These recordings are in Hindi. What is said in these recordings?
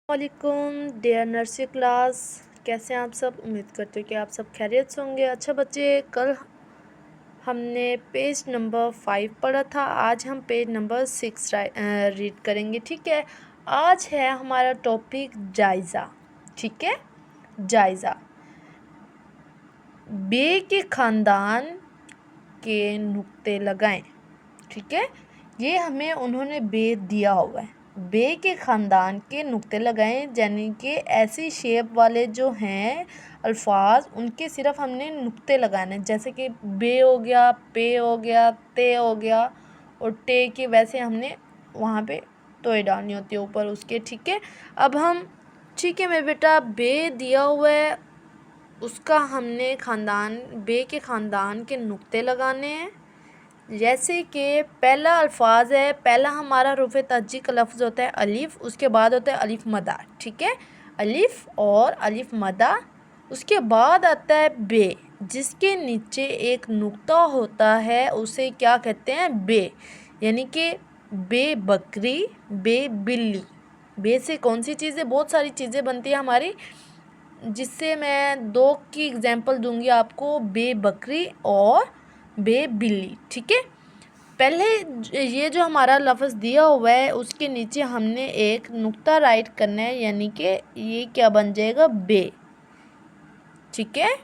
वालेकुम डियर नर्सरी क्लास, कैसे हैं आप सब। उम्मीद करते हो कि आप सब खैरियत से होंगे। अच्छा बच्चे, कल हमने पेज नंबर 5 पढ़ा था। आज हम पेज नंबर 6 रीड करेंगे। ठीक है, आज है हमारा टॉपिक जायज़ा। ठीक है, जायज़ा। बे के ख़ानदान के नुक्ते लगाएं। ठीक है, ये हमें उन्होंने बे दिया हुआ है। बे के ख़ानदान के नुक्ते लगाएं, यानी कि ऐसी शेप वाले जो हैं अल्फाज, उनके सिर्फ हमने नुक्ते लगाने। जैसे कि बे हो गया, पे हो गया, ते हो गया, और टे के वैसे हमने वहाँ पे तोय डालनी होती है ऊपर उसके। ठीक है, अब हम ठीक है मेरे बेटा, बे दिया हुआ है, उसका हमने ख़ानदान, बे के ख़ानदान के नुक्ते लगाने हैं। जैसे कि पहला अल्फाज है, पहला हमारा रुफ़े तहज्जी का लफ्ज़ होता है अलिफ़, उसके बाद होता है अलिफ़ मदा। ठीक है, अलिफ़ और अलिफ़ मदा। उसके बाद आता है बे, जिसके नीचे एक नुक्ता होता है, उसे क्या कहते हैं, बे। यानी कि बे बकरी, बे बिल्ली। बे से कौन सी चीज़ें, बहुत सारी चीज़ें बनती है हमारी, जिससे मैं दो की एग्जांपल दूंगी आपको, बे बकरी और बे बिल्ली। ठीक है, पहले ये जो हमारा लफ्ज़ दिया हुआ है, उसके नीचे हमने एक नुक्ता राइट करना है, यानी कि ये क्या बन जाएगा, बे। ठीक है,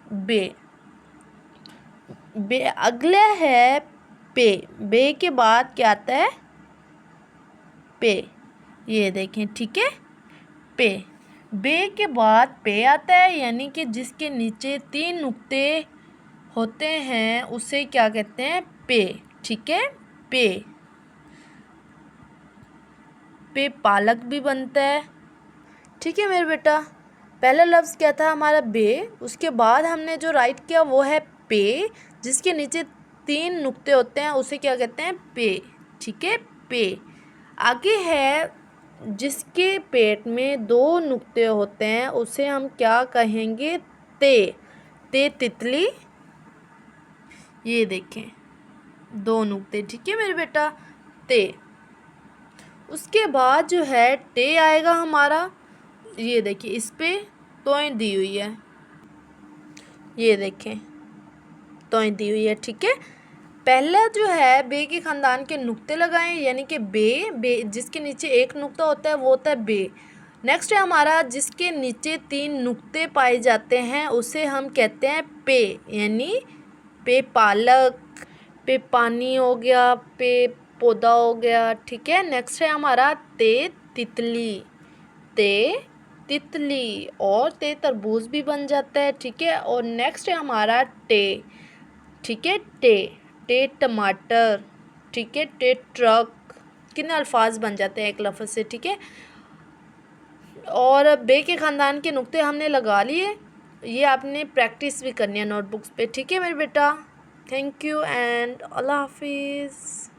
बे। बे अगले है पे। बे के बाद क्या आता है, पे। ये देखें, ठीक है, पे। बे के बाद पे आता है, यानी कि जिसके नीचे 3 नुक्ते होते हैं, उसे क्या कहते हैं, पे। ठीक है, पे। पे पालक भी बनता है। ठीक है मेरे बेटा, पहला लफ्ज़ क्या था हमारा, बे। उसके बाद हमने जो राइट किया वो है पे, जिसके नीचे 3 नुक्ते होते हैं, उसे क्या कहते हैं, पे। ठीक है, पे। आगे है जिसके पेट में 2 नुक्ते होते हैं, उसे हम क्या कहेंगे, ते। ते तितली। ये देखें, 2 नुक्ते। ठीक है मेरे बेटा, ते। उसके बाद जो है टे आएगा हमारा। ये देखिए, इस पे तोय दी हुई है, ये देखें, तोय दी हुई है। ठीक है, पहला जो है बे के ख़ानदान के नुक्ते लगाएं, यानी कि बे, बे जिसके नीचे एक नुक्ता होता है वो होता है बे। नेक्स्ट है हमारा जिसके नीचे 3 नुक्ते पाए जाते हैं, उसे हम कहते हैं पे, यानी पे पालक, पे पानी हो गया, पे पौधा हो गया। ठीक है, नेक्स्ट है हमारा ते तितली, ते तितली, और ते तरबूज भी बन जाता है। ठीक है, और नेक्स्ट है हमारा टे। ठीक है, टे। टे टमाटर। ठीक है, टे ट्रक। कितने अल्फाज बन जाते हैं एक लफ्ज़ से। ठीक है, और बे के ख़ानदान के नुक्ते हमने लगा लिए। ये आपने प्रैक्टिस भी करनी है नोटबुक्स पे। ठीक है मेरे बेटा, थैंक यू एंड अल्लाह हाफिज़।